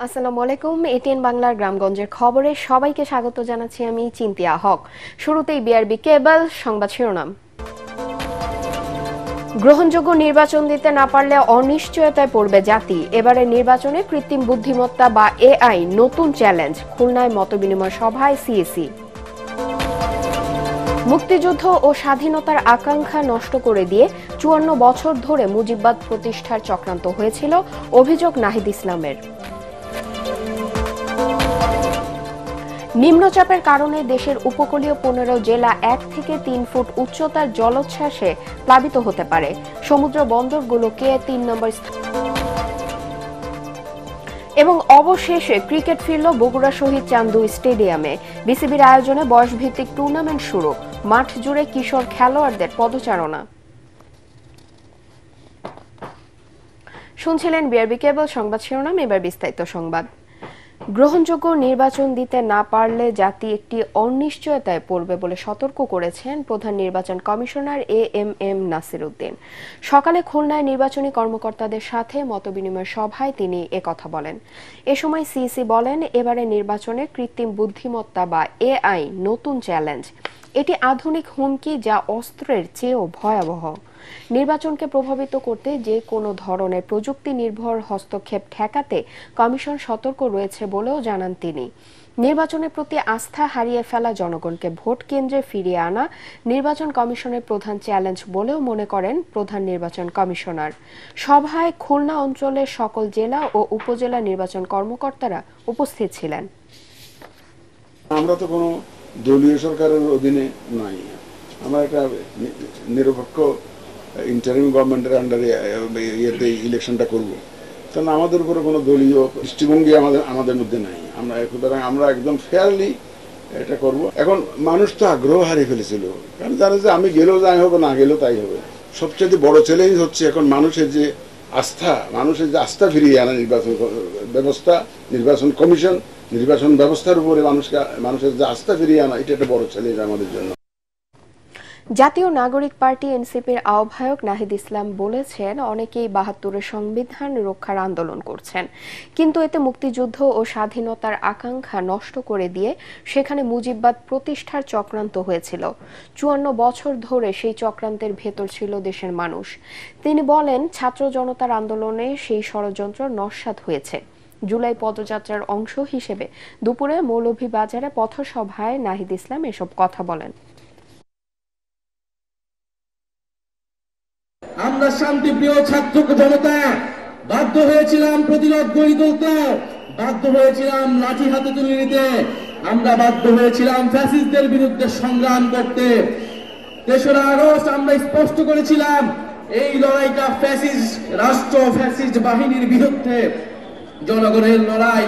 আসসালামু আলাইকুম। এটিএন বাংলার গ্রামগঞ্জের খবরে সবাইকে স্বাগত জানাচ্ছি আমি চিন্তিয়া হক। শুরুতেই বিআরবি কেবল সংবাদ শিরোনাম। গ্রহণযোগ্য নির্বাচন দিতে না পারলে অনিশ্চয়তায় পড়বে জাতি। এবারে নির্বাচনে কৃত্রিম বুদ্ধিমত্তা বা এআই নতুন চ্যালেঞ্জ। খুলনায় মতবিনিময় সভায় সিএসি। মুক্তিযুদ্ধ ও স্বাধীনতার আকাঙ্ক্ষা নষ্ট করে দিয়ে ৫৪ বছর ধরে মুজিববাদ প্রতিষ্ঠার চক্রান্ত হয়েছিল, অভিযোগ নাহিদ ইসলামের। নিম্নচাপের কারণে দেশের উপকূলীয় ১৫ জেলা ১ থেকে ৩ ফুট উচ্চতার জলোচ্ছ্বাসে প্লাবিত হতে পারে। সমুদ্র বন্দরগুলোকে ৩ নম্বর এবং অবশেষে ক্রিকেট ফিরল বগুড়া শহীদ চান্দু স্টেডিয়ামে। বিসিবির আয়োজনে বয়সভিত্তিক টুর্নামেন্ট শুরু। মাঠ জুড়ে কিশোর খেলোয়াড়দের পদচারণা। শুনছিলেন বিআরবি কেবল সংবাদ শিরোনাম, এবার বিস্তারিত সংবাদ। গ্রহণযোগ্য নির্বাচন দিতে না পারলে জাতি একটি অনিশ্চয়তায় পড়বে বলে সতর্ক করেছেন প্রধান নির্বাচন কমিশনার এএমএম নাসির উদ্দিন। সকালে খুলনায় নির্বাচনী কর্মকর্তাদের সাথে মতবিনিময় সভায় তিনি একথা বলেন। এ সময় সিইসি বলেন, এবারে নির্বাচনে কৃত্রিম বুদ্ধিমত্তা বা এআই নতুন চ্যালেঞ্জ। এটি আধুনিক হুমকি যা অস্ত্রের চেয়েও ভয়াবহ। নির্বাচনকে প্রভাবিত করতে যে কোনো ধরনের প্রযুক্তি নির্ভর হস্তক্ষেপ ঠেকাতে কমিশন সতর্ক রয়েছে বলেও জানান তিনি। নির্বাচনের প্রতি আস্থা হারিয়ে ফেলা জনগণকে ভোট কেন্দ্রে ফিরিয়ে আনা নির্বাচন কমিশনের প্রধান চ্যালেঞ্জ বলেও মনে করেন প্রধান নির্বাচন কমিশনার। সভায় খুলনা অঞ্চলের সকল জেলা ও উপজেলা নির্বাচন কর্মকর্তারা উপস্থিত ছিলেন। আমরা তো কোনো দলীয় সরকারের অধীনে নাই, আমরা একটা নিরপেক্ষ ইন্টারিম গভর্নমেন্টের আন্ডারে ইয়েতে ইলেকশনটা করবো, কারণ আমাদের উপরে কোনো দলীয় দৃষ্টিভঙ্গি আমাদের মধ্যে নাই। আমরা সুতরাং আমরা একদম ফেয়ারলি এটা করব। এখন মানুষ তো আগ্রহ হারিয়ে ফেলেছিল, কারণ জানে যে আমি গেলেও যাই হবে, না গেলেও তাই হবে। সবচেয়ে বড় চ্যালেঞ্জ হচ্ছে এখন মানুষের যে আস্থা ফিরিয়ে আনা নির্বাচন ব্যবস্থা, নির্বাচন কমিশন, নির্বাচন ব্যবস্থার উপরে মানুষের যে আস্থা ফিরিয়ে আনা, এটা একটা বড় চ্যালেঞ্জ আমাদের জন্য। জাতীয় নাগরিক পার্টি এনসিপির আহ্বায়ক নাহিদ ইসলাম বলেছেন, অনেকেই ৭২-এর সংবিধান রক্ষার আন্দোলন করছেন, কিন্তু এতে মুক্তিযুদ্ধ ও স্বাধীনতার আকাঙ্ক্ষা নষ্ট করে দিয়ে সেখানে মুজিববাদ প্রতিষ্ঠার চক্রান্ত হয়েছিল। ৫৪ বছর ধরে সেই চক্রান্তের ভেতর ছিল দেশের মানুষ। তিনি বলেন, ছাত্র জনতার আন্দোলনে সেই ষড়যন্ত্র নস্যাৎ হয়েছে। জুলাই পদযাত্রার অংশ হিসেবে দুপুরে মৌলভীবাজারে পথসভায় নাহিদ ইসলাম এসব কথা বলেন। আমরা শান্তিপ্রিয় ছাত্র জনতা বাধ্য হয়েছিলাম প্রতিরোধ গড়ে তুলতে, বাধ্য হয়েছিলাম লাঠি হাতে তুলে নিতে, আমরা বাধ্য হয়েছিলাম ফ্যাসিস্টদের বিরুদ্ধে সংগ্রাম করতে। ৩রা আগস্ট আমরা স্পষ্ট করেছিলাম, এই লড়াইটা ফ্যাসিস্ট রাষ্ট্র, ফ্যাসিস্ট বাহিনীর বিরুদ্ধে জনগণের লড়াই।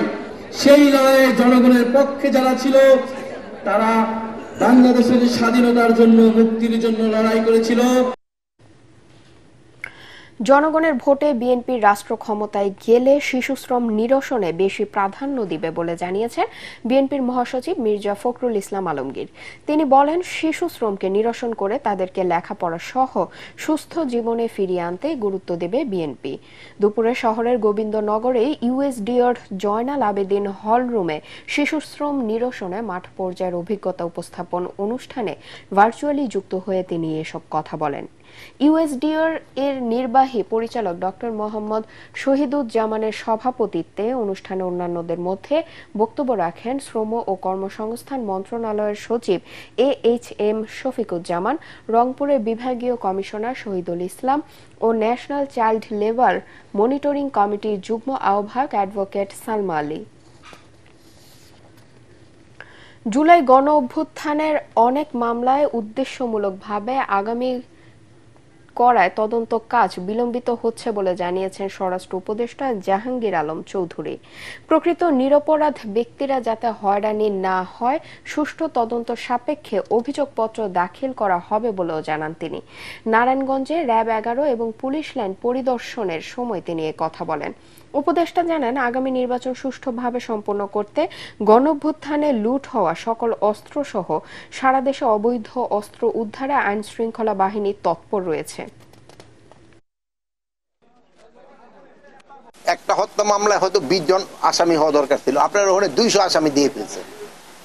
সেই লড়াইয়ে জনগণের পক্ষে যারা ছিল তারা বাংলাদেশের স্বাধীনতার জন্য, মুক্তির জন্য লড়াই করেছিল। জনগণের ভোটে বিএনপির রাষ্ট্র ক্ষমতায় গেলে শিশুশ্রম নিরসনে বেশি প্রাধান্য দিবে বলে জানিয়েছেন বিএনপির মহাসচিব মির্জা ফখরুল ইসলাম আলমগীর। তিনি বলেন, শিশুশ্রমকে নিরসন করে তাদেরকে লেখাপড়া সহ সুস্থ জীবনে ফিরিয়ে আনতে গুরুত্ব দেবে বিএনপি। দুপুরে শহরের গোবিন্দনগরে ইউএসডিওর জয়নাল আবেদিন হল রুমে শিশুশ্রম নিরসনে মাঠ পর্যায়ের অভিজ্ঞতা উপস্থাপন অনুষ্ঠানে ভার্চুয়ালি যুক্ত হয়ে তিনি এসব কথা বলেন। ইউএসডিওর এর নির্বাহী পরিচালক ডক্টর মোহাম্মদ শহীদুজ্জামানের সভাপতিত্বে অনুষ্ঠানে অন্যান্যদের মধ্যে বক্তব্য রাখেন শ্রম ও কর্মসংস্থান মন্ত্রণালয়ের সচিব AHM শফিকুজ্জামান, রংপুরের বিভাগীয় কমিশনার শহীদুল ইসলাম ও ন্যাশনাল চাইল্ড লেবার মনিটরিং কমিটির যুগ্ম আহ্বায়ক অ্যাডভোকেট সালমা আলী। জুলাই গণ অভ্যুত্থানের অনেক মামলায় উদ্দেশ্যমূলকভাবে আগামী করায় তদন্ত কাজ বিলম্বিত হচ্ছে বলে জানিয়েছেন স্বরাষ্ট্র উপদেষ্টা জাহাঙ্গীর আলম চৌধুরী। প্রকৃত নিরপরাধ ব্যক্তিরা যাতে হয়রানি না হয়, সুষ্ঠু তদন্ত সাপেক্ষে অভিযোগপত্র দাখিল করা হবে বলেও জানান তিনি। নারায়ণগঞ্জে র্যাব 11 এবং পুলিশ লাইন পরিদর্শনের সময় তিনি কথা বলেন। উপদেষ্টা জানান, আগামী নির্বাচন সুষ্ঠুভাবে সম্পন্ন করতে গণঅভ্যুত্থানে লুট হওয়া সকল অস্ত্রসহ সারা দেশে অবৈধ অস্ত্র উদ্ধারে আইন শৃঙ্খলা বাহিনী তৎপর রয়েছে। একটা হত্যা মামলায় হয়তো 20 জন আসামি হওয়া দরকার ছিল, আপনারা ওখানে 200 আসামি দিয়ে ফেলছে।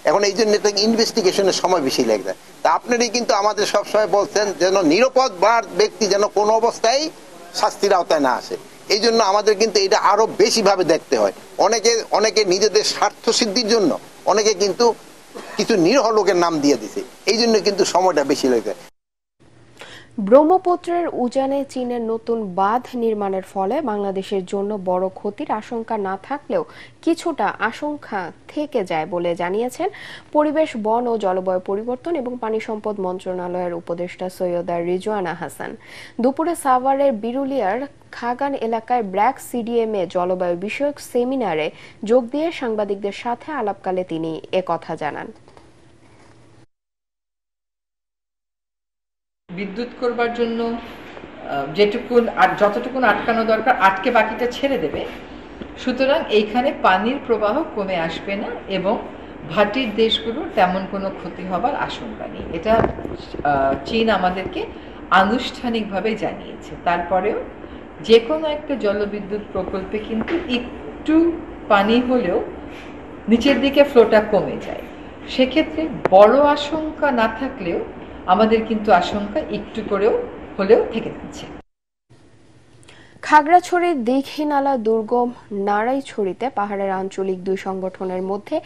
এখন এই জন্য ইনভেস্টিগেশনের সময় বেশি লাগবে। তা আপনারাই কিন্তু আমাদের সবসময় বলছেন যেন নিরাপদ ব্যক্তি যেন কোনো অবস্থায় শাস্তির আওতায় না আসে। এই জন্য আমাদের কিন্তু এটা আরো বেশি ভাবে দেখতে হয়। অনেকে নিজেদের স্বার্থ সিদ্ধির জন্য অনেকে কিন্তু কিছু নিরীহ লোকের নাম দিয়ে দিছে, এই জন্য কিন্তু সময়টা বেশি লাগে। ব্রহ্মপুত্রের উজানে চীনের নতুন বাঁধ নির্মাণের ফলে বাংলাদেশের জন্য বড় ক্ষতির আশঙ্কা না থাকলেও কিছুটা আশঙ্কা থেকে যায় বলে জানিয়েছেন পরিবেশ, বন ও জলবায়ু পরিবর্তন এবং পানি সম্পদ মন্ত্রণালয়ের উপদেষ্টা সৈয়দা রিজওয়ানা হাসান। দুপুরে সাভারের বিরুলিয়ার খাগান এলাকায় ব্র্যাক সিডিএমএ জলবায়ু বিষয়ক সেমিনারে যোগ দিয়ে সাংবাদিকদের সাথে আলাপকালে তিনি একথা জানান। বিদ্যুৎ করবার জন্য যেটুকুন আর যতটুকুন আটকানো দরকার আটকে বাকিটা ছেড়ে দেবে। সুতরাং এইখানে পানির প্রবাহ কমে আসবে না এবং ভাটির দেশগুলোর তেমন কোনো ক্ষতি হবার আশঙ্কা নেই। এটা চীন আমাদেরকে আনুষ্ঠানিকভাবে জানিয়েছে। তারপরেও যে কোনো একটা জলবিদ্যুৎ প্রকল্পে কিন্তু একটু পানি হলেও নিচের দিকে ফ্লোটা কমে যায়। সেক্ষেত্রে বড় আশঙ্কা না থাকলেও আমাদের কিন্তু আশঙ্কা একটু করেও হলেও থেকে যাচ্ছে। খাগড়াছড়ির দীঘিনালা দুর্গম নারাইছড়িতে পাহাড়ের আঞ্চলিক দুই সংগঠনের মধ্যে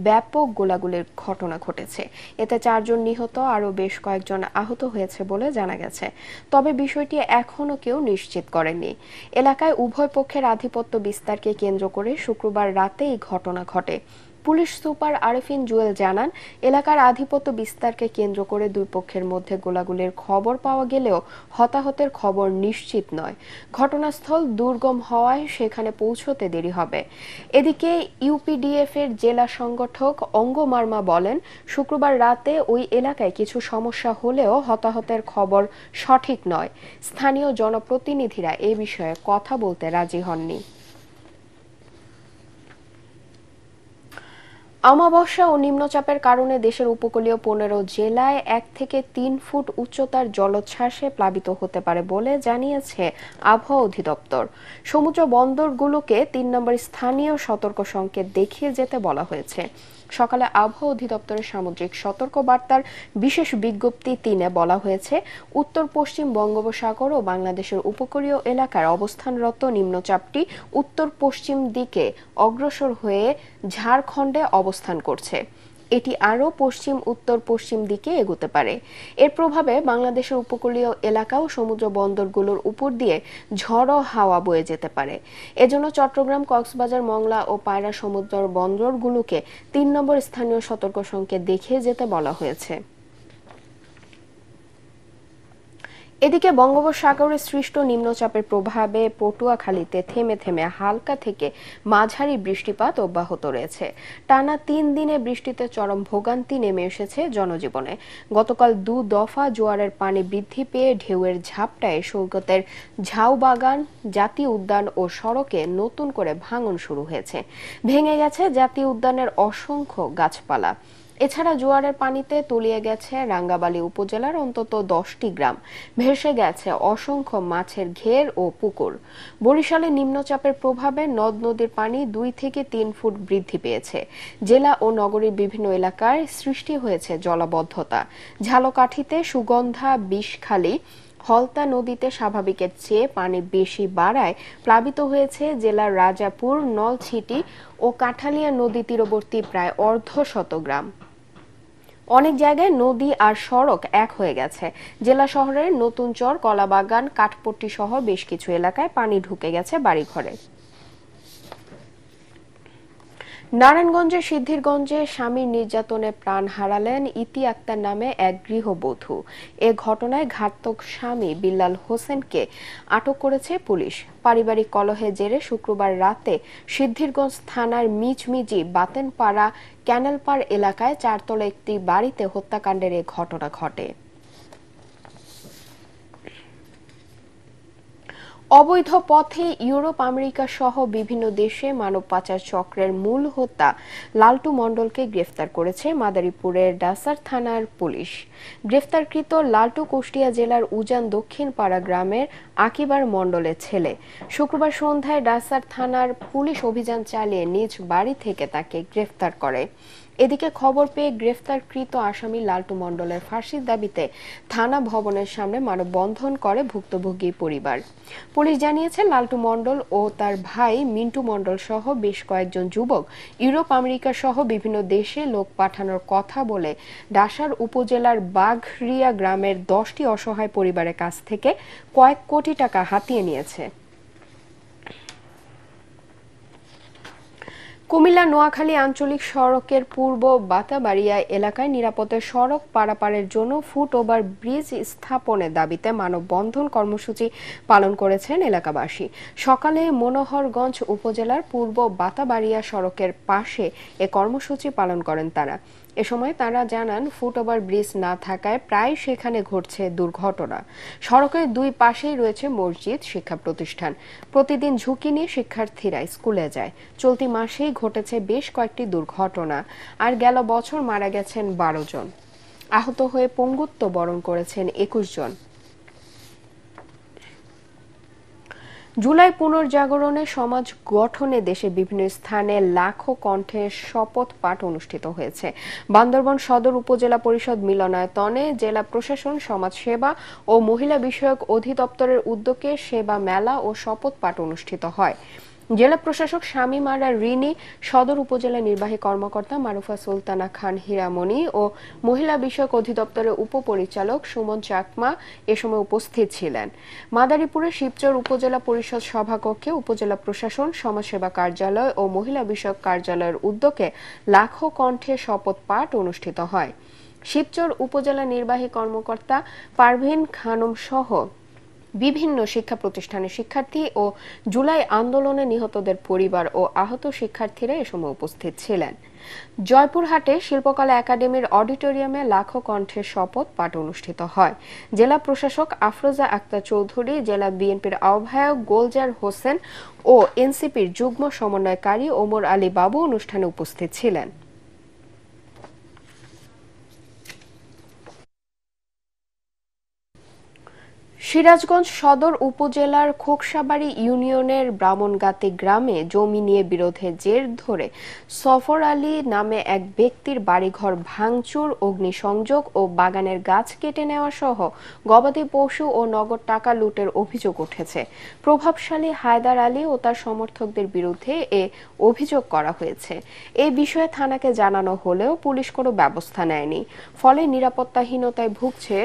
ব্যাপক গোলাগুলির ঘটনা ঘটেছে। এতে 4 জন নিহত, আরও বেশ কয়েকজন আহত হয়েছে বলে জানা গেছে। তবে বিষয়টি এখনো কেউ নিশ্চিত করেনি। এলাকায় উভয় পক্ষের আধিপত্য বিস্তারকে কেন্দ্র করে শুক্রবার রাতে এই ঘটনা ঘটে। পুলিশ সুপার আরেফিন জুয়েল জানান, এলাকার আধিপত্য বিস্তারকে কেন্দ্র করে দুই পক্ষের মধ্যে গোলাগুলির খবর পাওয়া গেলেও হতাহতের খবর নিশ্চিত নয়। ঘটনাস্থল দুর্গম হওয়ায় সেখানে পৌঁছতে দেরি হবে। এদিকে ইউপিডিএফ এর জেলা সংগঠক অঙ্গ মার্মা বলেন, শুক্রবার রাতে ওই এলাকায় কিছু সমস্যা হলেও হতাহতের খবর সঠিক নয়। স্থানীয় জনপ্রতিনিধিরা এ বিষয়ে কথা বলতে রাজি হননি। অমাবস্যা ও নিম্নচাপের কারণে দেশের উপকূলীয় 15 জেলায় 1 থেকে 3 ফুট উচ্চতার জলোচ্ছ্বাসে প্লাবিত হতে পারে বলে জানিয়েছে আবহাওয়া অধিদপ্তর। সমুদ্র বন্দরগুলোকে 3 নম্বর স্থানীয় সতর্ক সংকেত দেখিয়ে যেতে বলা হয়েছে। সকালে আবহাওয়া অধিদপ্তরের সামুদ্রিক সতর্কবার্তার বিশেষ বিজ্ঞপ্তি 3-এ বলা হয়েছে, উত্তর পশ্চিম বঙ্গোপসাগর ও বাংলাদেশের উপকূলীয় এলাকার অবস্থানরত নিম্নচাপটি উত্তর পশ্চিম দিকে অগ্রসর হয়ে ঝাড়খণ্ডে অবস্থান করছে। এটি আরও পশ্চিম উত্তর পশ্চিম দিকে এগোতে পারে। এর প্রভাবে বাংলাদেশের উপকূলীয় এলাকা ও সমুদ্র বন্দরগুলোর উপর দিয়ে ঝড়ো হাওয়া বয়ে যেতে পারে। এজন্য চট্টগ্রাম, কক্সবাজার, মংলা ও পায়রা সমুদ্র বন্দরগুলোকে 3 নম্বর স্থানীয় সতর্ক সংকেত দেখিয়ে যেতে বলা হয়েছে। এদিকে বঙ্গোপসাগরে সৃষ্ট নিম্নচাপের প্রভাবে পটুয়াখালীতে থেমে থেমে হালকা থেকে মাঝারি বৃষ্টিপাত অব্যাহত রয়েছে। টানা 3 দিনে বৃষ্টিতে চরম ভোগান্তি নেমে এসেছে জনজীবনে। গতকাল 2 দফা জোয়ারের পানি বৃদ্ধি পেয়ে ঢেউয়ের ঝাপটায় সৈকতের ঝাউবাগান জাতীয় উদ্যান ও সড়কে নতুন করে ভাঙন শুরু হয়েছে। ভেঙে গেছে জাতীয় উদ্যানের অসংখ্য গাছপালা। এছাড়া জোয়ারের পানিতে তলিয়ে গেছে রাঙ্গাবালী উপজেলার অন্তত 10টি গ্রাম। ভেসে গেছে অসংখ্য মাছের ঘের ও পুকুর। বরিশালে নিম্নচাপের প্রভাবে নদ নদীর পানি 2 থেকে 3 ফুট বৃদ্ধি পেয়েছে। জেলা ও নগরীর বিভিন্ন এলাকায় সৃষ্টি হয়েছে জলাবদ্ধতা। ঝালকাঠিতে সুগন্ধা, বিষখালী, হলতা নদীতে স্বাভাবিকের চেয়ে পানি বেশি বাড়ায় প্লাবিত হয়েছে জেলার রাজাপুর, নলছিটি ও কাঠালিয়া নদী তীরবর্তী প্রায় 1/2 গ্রাম। অনেক জায়গায় নদী আর সড়ক এক হয়ে গেছে। জেলা শহরের নতুন চর, কলাবাগান, কাঠপট্টি সহ বেশ কিছু এলাকায় পানি ঢুকে গেছে বাড়িঘরে। নারায়ণগঞ্জের সিদ্ধিরগঞ্জে স্বামীর নির্যাতনে প্রাণ হারালেন ইতি আক্তার নামে এক গৃহবধূ। এ ঘটনায় ঘাতক স্বামী বিল্লাল হোসেনকে আটক করেছে পুলিশ। পারিবারিক কলহের জেরে শুক্রবার রাতে সিদ্ধিরগঞ্জ থানার মিচমিজি বাতেনপাড়া ক্যানেলপাড় এলাকায় 4তলা একটি বাড়িতে হত্যাকাণ্ডের এ ঘটনা ঘটে। অবৈধ পথে ইউরোপ আমেরিকা সহ বিভিন্ন দেশে মানব পাচার চক্রের মূল হোতা লালটু মণ্ডলকে গ্রেফতার করেছে মাদারীপুরের ডাসার থানার পুলিশ। গ্রেফতারকৃত লালটু কুষ্টিয়া জেলার উজান দক্ষিণ পাড়া গ্রামের আকিবার মণ্ডলের ছেলে। শুক্রবার সন্ধ্যায় ডাসার থানার পুলিশ অভিযান চালিয়ে নিজ বাড়ি থেকে তাকে গ্রেফতার করে। এদিকে খবর পেয়ে গ্রেফতারকৃত আসামি লালটু মণ্ডলের ফাঁসির দাবিতে থানা ভবনের সামনে মানববন্ধন করে ভুক্তভোগী পরিবার। পুলিশ জানিয়েছে লালটু মণ্ডল ও তার ভাই মিন্টু মণ্ডল সহ বেশ কয়েকজন যুবক ইউরোপ আমেরিকা সহ বিভিন্ন দেশে লোক পাঠানোর কথা বলে ডাসার উপজেলার বাঘরিয়া গ্রামের 10টি অসহায় পরিবারের কাছ থেকে কয়েক কোটি টাকা হাতিয়ে নিয়েছে। কুমিল্লা নোয়াখালী আঞ্চলিক সড়কের পূর্ব বাতাবাড়িয়া এলাকায় নিরাপদে সড়ক পারাপারের জন্য ফুটওভার ব্রিজ স্থাপনের দাবিতে মানববন্ধন কর্মসূচি পালন করেছেন এলাকাবাসী। সকালে মনোহরগঞ্জ উপজেলার পূর্ব বাতাবাড়িয়া সড়কের পাশে এ কর্মসূচি পালন করেন তারা। এ সময় তারা জানান, ফুটওভার ব্রিজ না থাকায় প্রায় সেখানে ঘটছে দুর্ঘটনা। সড়কের দুই পাশেই রয়েছে মসজিদ, শিক্ষা প্রতিষ্ঠান। প্রতিদিন ঝুঁকি নিয়ে শিক্ষার্থীরা স্কুলে যায়। চলতি মাসেই ঘটেছে বেশ কয়েকটি দুর্ঘটনা, আর গেল বছর মারা গেছেন 12 জন। আহত হয়ে পঙ্গুত্ব বরণ করেছেন 21 জন। জুলাই পুনর্জাগরণে সমাজ গঠনে দেশে বিভিন্ন স্থানে লাখো কণ্ঠে শপথ পাঠ অনুষ্ঠিত হয়েছে। বান্দরবান সদর উপজেলা পরিষদ মিলনায়তনে জেলা প্রশাসন, সমাজ সেবা ও মহিলা বিষয়ক অধিদপ্তরের উদ্যোগে সেবা মেলা ও শপথ পাঠ অনুষ্ঠিত হয়। জেলা প্রশাসক শামীম আরা রিনি, সদর উপজেলা নির্বাহী কর্মকর্তা মারুফা সুলতানা খান হীরামণি ও মহিলা বিষয়ক অধিদপ্তরের উপপরিচালক সুমন চাকমা এ সময় উপস্থিত ছিলেন। মাদারীপুরের শিবচর উপজেলা পরিষদ সভাকক্ষে উপজেলা প্রশাসন, সমাজসেবা কার্যালয় ও মহিলা বিষয়ক কার্যালয়ের উদ্যোগে লাখো কণ্ঠে শপথ পাঠ অনুষ্ঠিত হয়। শিবচর উপজেলা নির্বাহী কর্মকর্তা পারভিন খানম সহ বিভিন্ন শিক্ষা প্রতিষ্ঠানের শিক্ষার্থী ও জুলাই আন্দোলনে নিহতদের পরিবার ও আহত শিক্ষার্থীরা এ সময় উপস্থিত ছিলেন। জয়পুরহাটে শিল্পকলা একাডেমির অডিটোরিয়ামে লাখো কণ্ঠের শপথ পাঠ অনুষ্ঠিত হয়। জেলা প্রশাসক আফরোজা আক্তার চৌধুরী, জেলা বিএনপির আহ্বায়ক গোলজার হোসেন ও এনসিপির যুগ্ম সমন্বয়কারী ওমর আলী বাবু অনুষ্ঠানে উপস্থিত ছিলেন। সিরাজগঞ্জ সদর উপজেলার খোকসাবাড়ি ইউনিয়নের ব্রাহ্মণগাতি গ্রামে জমি নিয়ে বিরোধের জের ধরে সফর আলী নামে এক ব্যক্তির বাড়িঘর ভাঙচুর, অগ্নিসংযোগ ও বাগানের গাছ কেটে নেওয়া সহ গবাদি পশু ও নগদ টাকা লুটের অভিযোগ উঠেছে। প্রভাবশালী হায়দার আলী ও তার সমর্থকদের বিরুদ্ধে এ অভিযোগ করা হয়েছে। এই বিষয়ে থানাকে জানানো হলেও পুলিশ কোনো ব্যবস্থা নেয়নি। ফলে নিরাপত্তাহীনতায় ভুগছে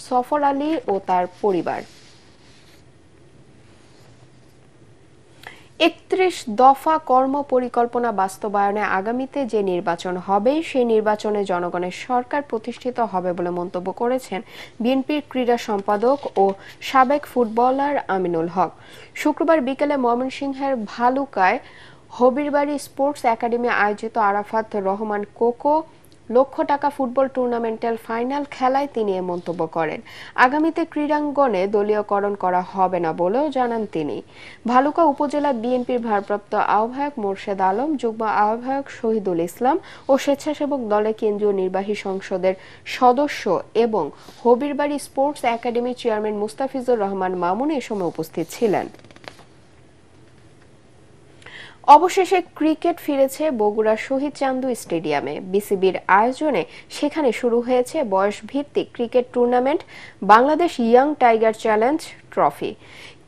সফর আলী ও তার পরিবার। 31 দফা কর্ম পরিকল্পনা বাস্তবায়নে আগামীতে যে নির্বাচন হবে, সেই নির্বাচনে জনগণের সরকার প্রতিষ্ঠিত হবে বলে মন্তব্য করেছেন বিএনপির ক্রীড়া সম্পাদক ও সাবেক ফুটবলার আমিনুল হক। শুক্রবার বিকেলে ময়মনসিংহের ভালুকায় হবিরবাড়ি স্পোর্টস একাডেমি আয়োজিত আরাফাত রহমান কোকো লক্ষ টাকা ফুটবল টুর্নামেন্টের ফাইনাল খেলায় তিনি এ মন্তব্য করেন। আগামীতে ক্রীড়াঙ্গনে দলীয়করণ করা হবে না বলেও জানান তিনি। ভালুকা উপজেলা বিএনপির ভারপ্রাপ্ত আহ্বায়ক মোর্শেদ আলম, যুগ্ম আহ্বায়ক শহীদুল ইসলাম ও স্বেচ্ছাসেবক দলের কেন্দ্রীয় নির্বাহী সংসদের সদস্য এবং হবিরবাড়ি স্পোর্টস একাডেমির চেয়ারম্যান মুস্তাফিজুর রহমান মামুন এ সময় উপস্থিত ছিলেন। অবশেষে ক্রিকেট ফিরেছে বগুড়া শহীদ চান্দু স্টেডিয়ামে। বিসিবির আয়োজনে সেখানে শুরু হয়েছে বয়স ভিত্তিক cricket tournament Bangladesh young tiger challenge trophy.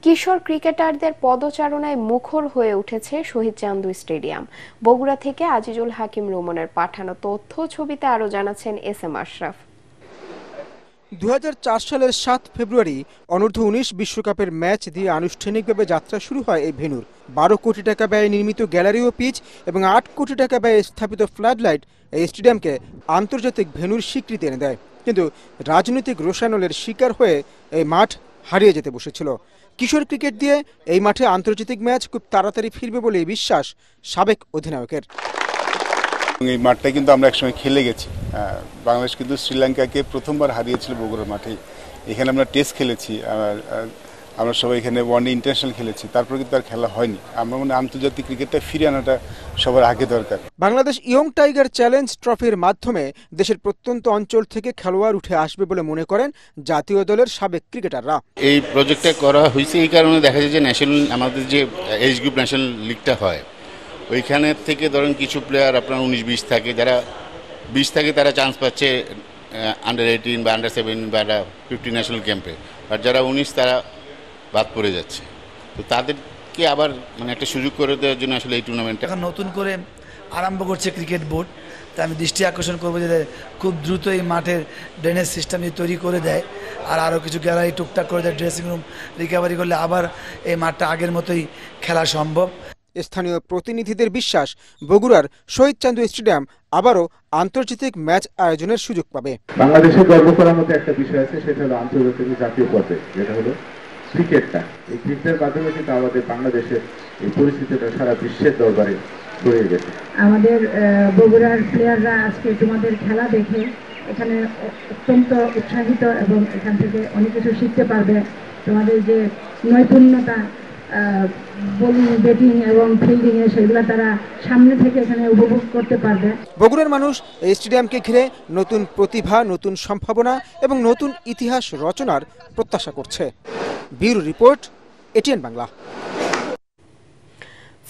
কিশোর ক্রিকেটারদের পদচারণায় মুখর হয়ে উঠেছে শহীদ চান্দু স্টেডিয়াম। বগুড়া থেকে আজিজুল হাকিম রুমনের পাঠানো তথ্য ছবিতে আরো জানাচ্ছেন এস.এম. আশরাফ। 2004 সালের 7 ফেব্রুয়ারি অনূর্ধ্ব-19 বিশ্বকাপের ম্যাচ দিয়ে আনুষ্ঠানিকভাবে যাত্রা শুরু হয় এই ভেন্যুর। 12 কোটি টাকা ব্যয়ে নির্মিত গ্যালারি ও পিচ এবং 8 কোটি টাকা ব্যয়ে স্থাপিত ফ্লাডলাইট এই স্টেডিয়ামকে আন্তর্জাতিক ভেন্যুর স্বীকৃতি এনে দেয়। কিন্তু রাজনৈতিক রোষানলের শিকার হয়ে এই মাঠ হারিয়ে যেতে বসেছিল। কিশোর ক্রিকেট দিয়ে এই মাঠে আন্তর্জাতিক ম্যাচ খুব তাড়াতাড়ি ফিরবে বলে বিশ্বাস সাবেক অধিনায়কের। এই মাঠটা কিন্তু আমরা একসময় খেলে গেছি। বাংলাদেশ কিন্তু শ্রীলঙ্কাকে প্রথমবার হারিয়েছিল বগুড়ার মাঠে। এখানে আমরা টেস্ট খেলেছি। আমরা সবাই এখানে ওয়ানডে ইন্টারন্যাশনাল খেলেছি, তারপর কিন্তু আর খেলা হয়নি। আমরা মনে আন্তর্জাতিক ক্রিকেটটা ফিরে আনাটা সবার আগে দরকার। বাংলাদেশ ইয়ং টাইগার চ্যালেঞ্জ ট্রফির মাধ্যমে দেশের প্রত্যন্ত অঞ্চল থেকে খেলোয়াড় উঠে আসবে বলে মনে করেন জাতীয় দলের সাবেক ক্রিকেটাররা। এই প্রজেক্টটা করা হয়েছে এই কারণে দেখা যায় যে ন্যাশনাল আমাদের যে এজ গ্রুপ ন্যাশনাল লিগটা হয় ওইখানে থেকে ধরেন কিছু প্লেয়ার আপনার 19-20 থাকে, যারা 20 থাকে তারা চান্স পাচ্ছে আন্ডার 18 বা আন্ডার 17 বা 15 ন্যাশনাল ক্যাম্পে, আর যারা 19 তারা বাদ পড়ে যাচ্ছে। তো তাদেরকে আবার মানে একটা সুযোগ করে দেওয়ার জন্য আসলে এই টুর্নামেন্টটা এখন নতুন করে আরম্ভ করছে ক্রিকেট বোর্ড। তাই আমি দৃষ্টি আকর্ষণ করবো যে খুব দ্রুত এই মাঠের ড্রেনেজ সিস্টেম যদি তৈরি করে দেয় আর আরও কিছু গ্যালারি টুকটাক করে দেয়, ড্রেসিং রুম রিকভারি করলে আবার এই মাঠটা আগের মতোই খেলা সম্ভব। স্থানীয় প্রতিনিধিদের বিশ্বাস বগুড়ার শহীদ চান্দু স্টেডিয়াম আবারও আন্তর্জাতিক ম্যাচ আয়োজনের সুযোগ পাবে। বাংলাদেশের গর্ব করার মতো একটা বিষয় আছে, সেটা হলো আন্তর্জাতিক জাতীয় পর্যায়ে, যেটা হলো ক্রিকেটটা। এই ক্রিকেটের মাধ্যমে কিন্তু আমাদের বাংলাদেশের এই পরিস্থিতিটা সারা বিশ্বের দরবারে ছড়িয়ে গেছে। আমাদের বগুড়ার প্লেয়াররা আজকে তোমাদের খেলা দেখে এখানে অত্যন্ত উৎসাহিত এবং এখান থেকে অনেক কিছু শিখতে পারবে। তোমাদের যে নৈপুণ্যতা বোলিং, ব্যাটিং এবং ফিল্ডিং এ সেগুলো তারা সামনে থেকে এখানে উপভোগ করতে পারবে। বগুড়ার মানুষ এই স্টেডিয়ামকে ঘিরে নতুন প্রতিভা, নতুন সম্ভাবনা এবং নতুন ইতিহাস রচনার প্রত্যাশা করছে। Bureau report, ATN Bangla.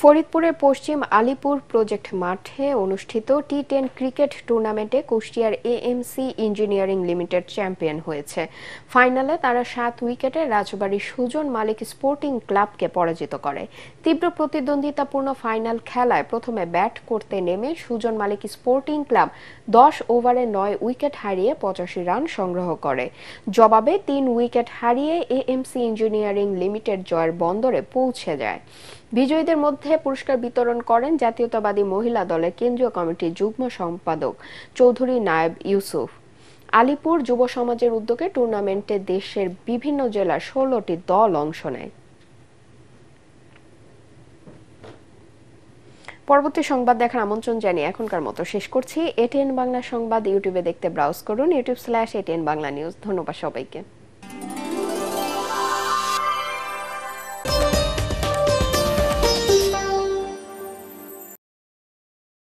ফরিদপুরের পশ্চিম আলীপুর প্রজেক্ট মাঠে অনুষ্ঠিত টি10 ক্রিকেট টুর্নামেন্টে কুষ্টিয়ার এএমসি ইঞ্জিনিয়ারিং লিমিটেড চ্যাম্পিয়ন হয়েছে। ফাইনালে তারা 7 উইকেটে রাজবাড়ী সুজন মালিক স্পোর্টিং ক্লাবকে পরাজিত করে। তীব্র প্রতিদ্বন্দ্বিতাপূর্ণ ফাইনাল খেলায় প্রথমে ব্যাট করতে নেমে সুজন মালিক স্পোর্টিং ক্লাব 10 ওভারে 9 উইকেট হারিয়ে 85 রান সংগ্রহ করে। জবাবে 3 উইকেট হারিয়ে এএমসি ইঞ্জিনিয়ারিং লিমিটেড জয়ের বন্দরে পৌঁছে যায়। বিজয়ীদের মধ্যে পুরস্কার বিতরণ করেন জাতীয়তাবাদী মহিলা দলের কেন্দ্রীয় কমিটির যুগ্ম সম্পাদক চৌধুরী নায়েব ইউসুফ। আলীপুর যুব সমাজের উদ্যোগে টুর্নামেন্টে দেশের বিভিন্ন জেলার 16টি দল অংশ নেয়। পরবর্তী সংবাদ দেখার আমন্ত্রণ জানিয়ে এখনকার মতো শেষ করছি। এটিএন বাংলা সংবাদ ইউটিউবে দেখতে ব্রাউজ করুন, youtube/ATN Bangla News। ধন্যবাদ সবাইকে।